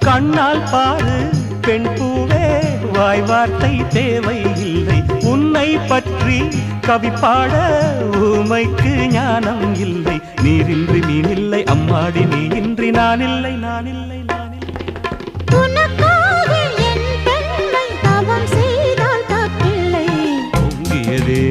கண்ணால் பாரு பெண் பூவே வாய் வார்த்தை தேவையில்லை உன்னை பற்றி கவி பாட ஊமைக்கு ஞானம் இல்லை நீரின்றி மீனில்லை அம்மாடி நீ இன்றி நான் இல்லை நான் இல்லை நான் இல்லை உனக்காக என் பெண்மை தவம் செய்தால் தப்பில்லை பொங்கியதே